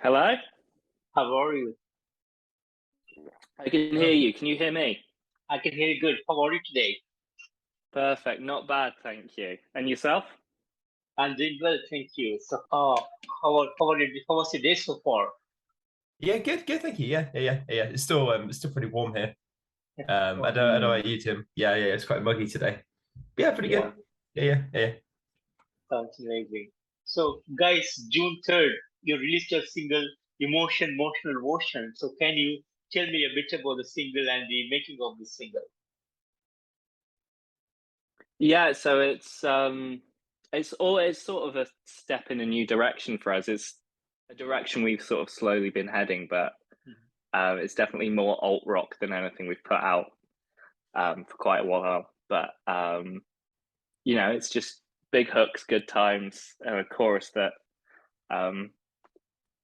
Hello? How are you? I can hear Oh, you. Can you hear me? I can hear you good. How are you today? Perfect. Not bad, thank you. And yourself? I'm doing well, thank you. How was your day so far? yeah, good, thank you. Yeah. It's still pretty warm here. I know about you, Tim. Yeah, it's quite muggy today. Yeah, pretty Yeah, good. Yeah. sounds amazing. So, guys, June 3rd, you released your single Emotion Motional Ocean. So, can you tell me a bit about the single and the making of the single? Yeah, so it's sort of a step in a new direction for us. It's a direction we've sort of slowly been heading, but Mhm. it's definitely more alt rock than anything we've put out for quite a while. But it's just big hooks, good times, and a chorus that um,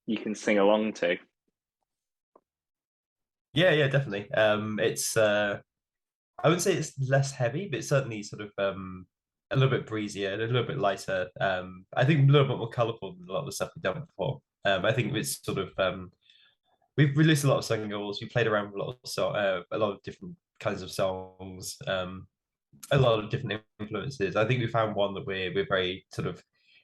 you can sing along to. Yeah, definitely. It's I wouldn't say it's less heavy, but it's certainly sort of a little bit breezier, a little bit lighter. I think a little bit more colourful than a lot of the stuff we've done before. I think it's sort of we've released a lot of singles. We played around with a lot of different kinds of songs. A lot of different influences. I think we found one that we're very sort of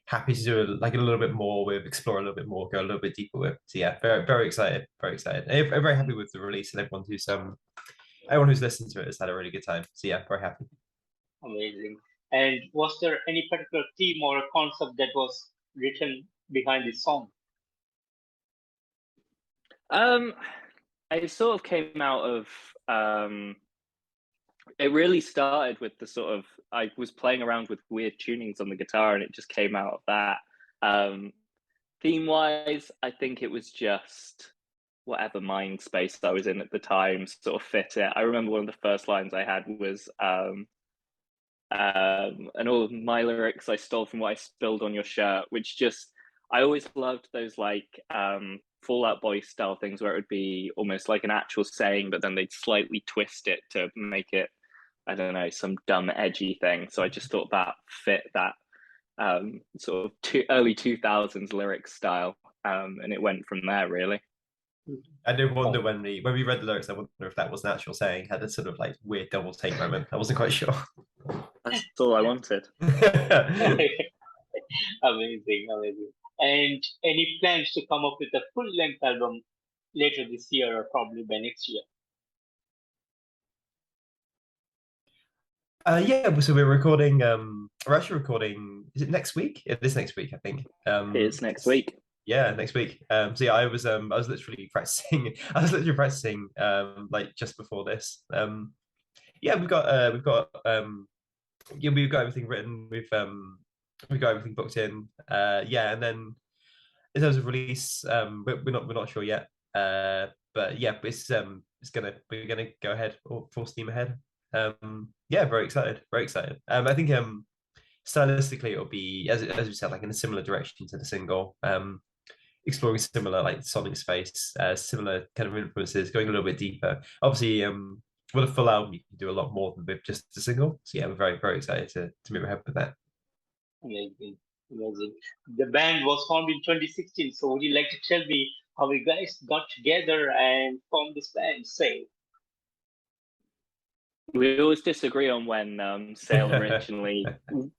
happy to do like a little bit more with, explore a little bit more, go a little bit deeper with. So yeah, very excited, very excited. I'm very happy with the release, and everyone who's listened to it has had a really good time. So yeah, very happy. Amazing. And was there any particular theme or a concept that was written behind the song? Um, it sort of came out of it really started with the sort of I was playing around with weird tunings on the guitar and it just came out of that. Theme wise, I think it was just whatever mind space I was in at the time sort of fit it. I remember one of the first lines I had was and all of my lyrics I stole from what I spilled on your shirt, which just I always loved those like Fall Out Boy style things where it would be almost like an actual saying, but then they'd slightly twist it to make it, I don't know, some dumb edgy thing. So I just thought that fit that sort of early 2000s lyrics style, and it went from there really. I did wonder Oh. when we read the lyrics, I wonder if that was an actual saying, had a sort of like weird double take moment. I wasn't quite sure. That's all I wanted. Amazing, amazing. And any plans to come up with a full-length album later this year or probably by next year? Yeah, so we're recording. We're actually recording. Is it next week? It is next week, I think. It's next week. Yeah, next week. So yeah, I was literally practicing. I was literally practicing like just before this. Yeah, we've got everything written. We've got everything booked in. Yeah, and then in terms of release, we're not sure yet. But yeah, it's gonna we're gonna go ahead full steam ahead. Yeah, very excited, very excited. I think stylistically it'll be as we said, like in a similar direction to the single. Exploring similar like sonic space, similar kind of influences, going a little bit deeper. Obviously, with a full album, you can do a lot more than with just a single. So yeah, we're very excited to move ahead with that. Amazing, amazing. The band was formed in 2016, so would you like to tell me how you guys got together and formed this band? Say, We always disagree on when Sail originally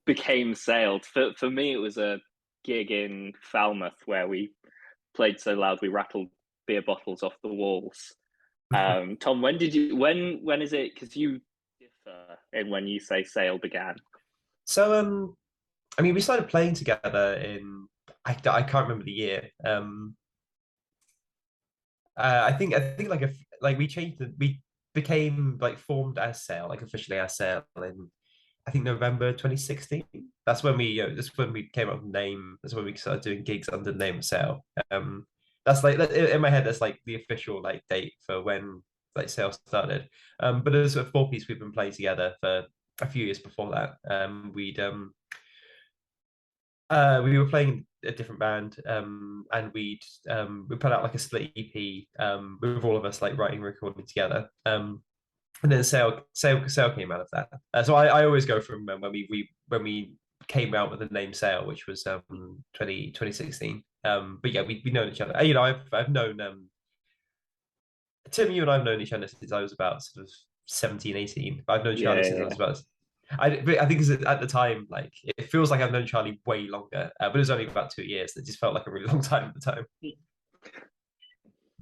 became Sailed. For me, it was a gig in Falmouth where we played so loud we rattled beer bottles off the walls. Tom, when is it? Because you differ in when you say Sail began. So I mean, we started playing together in I can't remember the year. I think like we became like formed as Sail, like officially as Sail in I think November 2016. That's when we came up with the name. That's when we started doing gigs under the name of Sail. That's like in my head. That's like the official like date for when like Sail started. But as a four piece, we've been playing together for a few years before that. We were playing a different band, and we put out like a split EP, with all of us like writing, recording together. And then Sail came out of that. So I always go from when we came out with the name Sail, which was 2016. But yeah, we've known each other. You know, I've known Tim, you and I've known each other since I was about sort of 17, 18. But I've known Charlie since I was about. I think at the time, like it feels like I've known Charlie way longer, but it was only about 2 years. It just felt like a really long time at the time.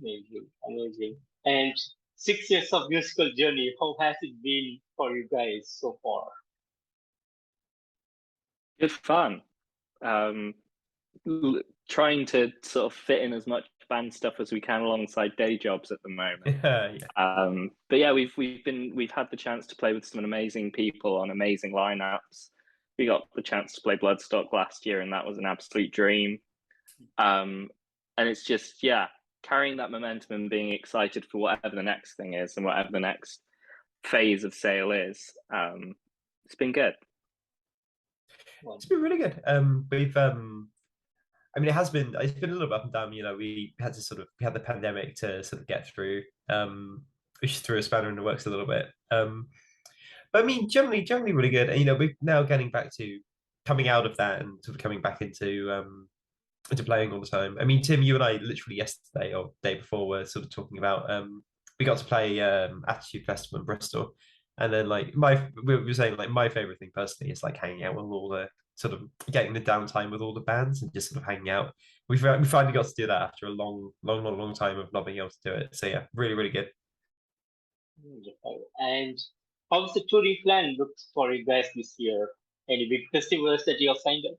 Amazing, amazing. And 6 years of musical journey, how has it been for you guys so far? Good fun. Trying to sort of fit in as much band stuff as we can alongside day jobs at the moment. Yeah. But yeah, we've had the chance to play with some amazing people on amazing lineups. We got the chance to play Bloodstock last year, and that was an absolute dream. And it's just, yeah, carrying that momentum and being excited for whatever the next thing is and whatever the next phase of Sail is. It's been good. It's been really good. I mean, it's been a little bit up and down. You know, we had the pandemic to sort of get through, which threw a spanner in the works a little bit. But I mean, generally really good. And you know, we're now getting back to coming out of that and sort of coming back into playing all the time. I mean, Tim, you and I literally yesterday or day before were sort of talking about we got to play Attitude Festival in Bristol, and then like we were saying like my favorite thing personally is like hanging out with all the sort of getting the downtime with all the bands and just sort of hanging out. We finally got to do that after a long time of not being able to do it. So yeah, really good. And how's the touring plan looked for you guys this year? Any big festivals that you have signed up?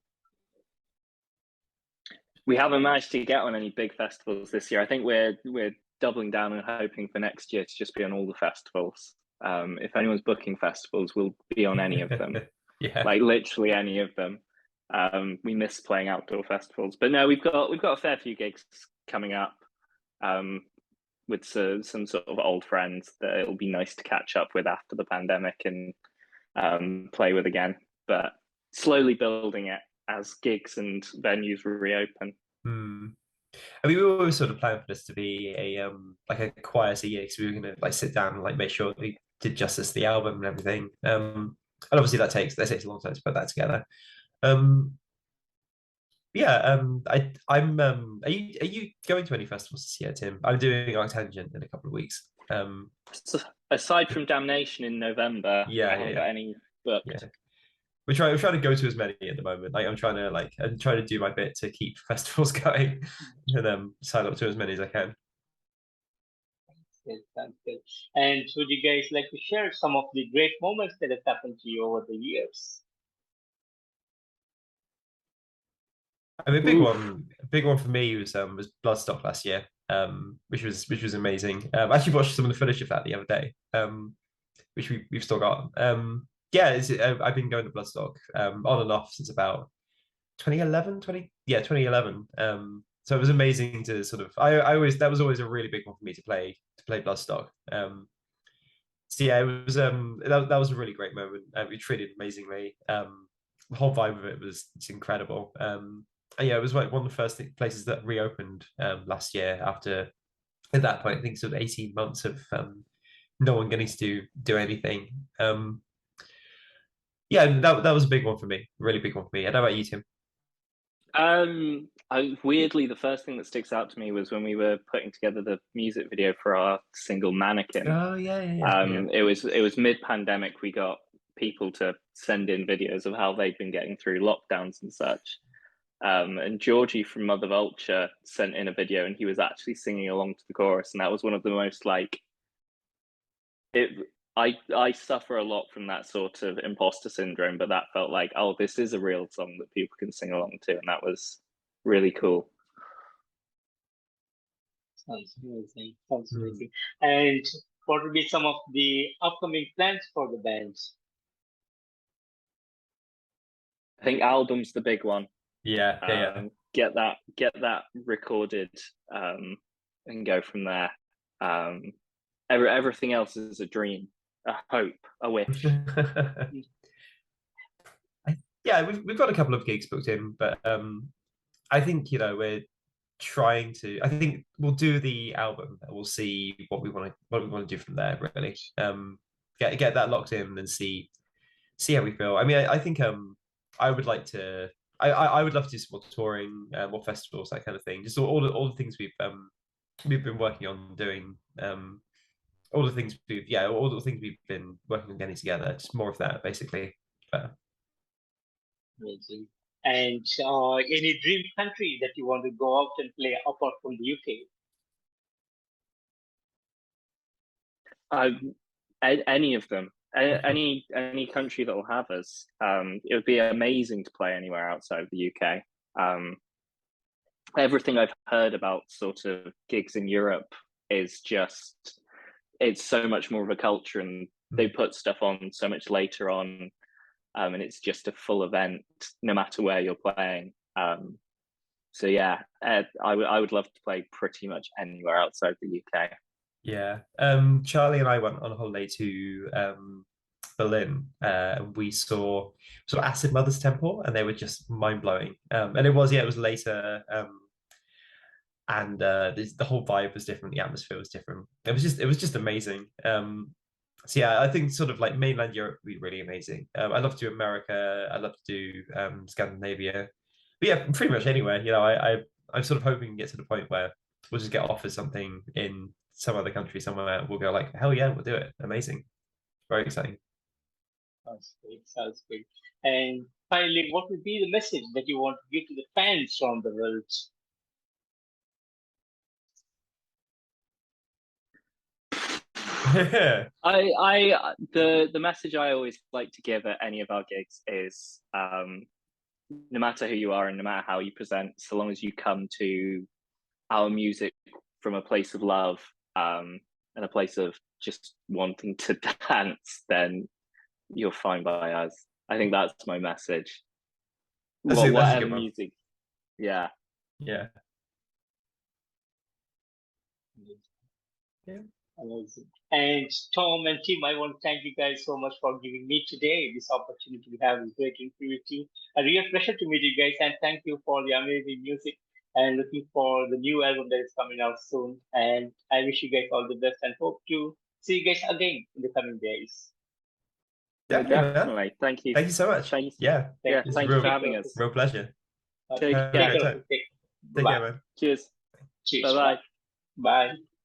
We haven't managed to get on any big festivals this year. I think we're doubling down and hoping for next year to just be on all the festivals. If anyone's booking festivals, we'll be on any of them. Yeah, like literally any of them. We miss playing outdoor festivals, but no, we've got a fair few gigs coming up with some sort of old friends that it'll be nice to catch up with after the pandemic and play with again. But slowly building it as gigs and venues reopen. I mean, we were always sort of planning for this to be a like a quieter year, because we were going to like sit down and like make sure we did justice to the album and everything. And obviously that takes a long time to put that together. Yeah, I'm. Are you going to any festivals this year, Tim? I'm doing Arctangent in a couple of weeks. So aside from Damnation in November, I haven't got any booked. Yeah. We're trying to go to as many at the moment. Like I'm trying to do my bit to keep festivals going and sign up to as many as I can. Sounds good. And would you guys like to share some of the great moments that have happened to you over the years? I mean, a big one for me was Bloodstock last year, which was amazing. I actually watched some of the footage of that the other day, which we've still got. Yeah, I've been going to Bloodstock on and off since about 2011. So it was amazing to sort of. That was always a really big one for me to play Bloodstock. So yeah, it was that was a really great moment. We treated amazingly. The whole vibe of it was incredible. And yeah, it was like one of the first places that reopened last year after, at that point, I think sort of 18 months of no one getting to do anything. Yeah, that was a big one for me, really big one for me. And how about you, Tim? Weirdly, the first thing that sticks out to me was when we were putting together the music video for our single Mannequin. Oh yeah. It was mid-pandemic. We got people to send in videos of how they'd been getting through lockdowns and such. And Georgie from Mother Vulture sent in a video, and he was actually singing along to the chorus, and that was one of the most like it. I suffer a lot from that sort of imposter syndrome, but that felt like, oh, this is a real song that people can sing along to, and that was really cool. Sounds amazing. And what would be some of the upcoming plans for the band? I think album's the big one. Yeah. Get that recorded and go from there. Everything else is a dream, a hope, a wish. Yeah, we've got a couple of gigs booked in, but I think we're trying to. I think we'll do the album and we'll see what we want to do from there. Really, get that locked in and see how we feel. I mean, I think I would like to I would love to do some more touring, more festivals, that kind of thing. Just all the things we've been working on doing. All the things all the things we've been working on getting together. Just more of that, basically. Amazing. And any dream country that you want to go out and play apart from the UK? Any of them, any country that will have us. It would be amazing to play anywhere outside of the UK. Everything I've heard about sort of gigs in Europe is just, it's so much more of a culture, and they put stuff on so much later on, and it's just a full event no matter where you're playing. So yeah, I would love to play pretty much anywhere outside the UK. Yeah. Charlie and I went on a holiday to Berlin. We saw Acid Mother's Temple, and they were just mind blowing. And it was later. And the whole vibe was different. The atmosphere was different. It was just amazing. So yeah, I think sort of like mainland Europe would be really amazing. I love to do America. I love to do Scandinavia. But yeah, pretty much anywhere. You know, I'm sort of hoping to get to the point where we'll just get offered something in some other country somewhere. We'll go like, hell yeah, we'll do it. Amazing. Very exciting. Sounds great. Sounds great. And finally, what would be the message that you want to give to the fans around the world? The message I always like to give at any of our gigs is, no matter who you are and no matter how you present, so long as you come to our music from a place of love, and a place of just wanting to dance, then you're fine by us. I think that's my message. Whatever music. Yeah. Yeah. Amazing. And Tom and Tim, I want to thank you guys so much for giving me today this opportunity to have this great interview with you. A real pleasure to meet you guys, and thank you for the amazing music, and looking for the new album that is coming out soon. And I wish you guys all the best and hope to see you guys again in the coming days. Definitely. Thank you. Thank you so much. Thank you. Yeah. Thank you for having us. Real pleasure. Take care. Take care, man. Cheers. Cheers. Bye-bye. Bye.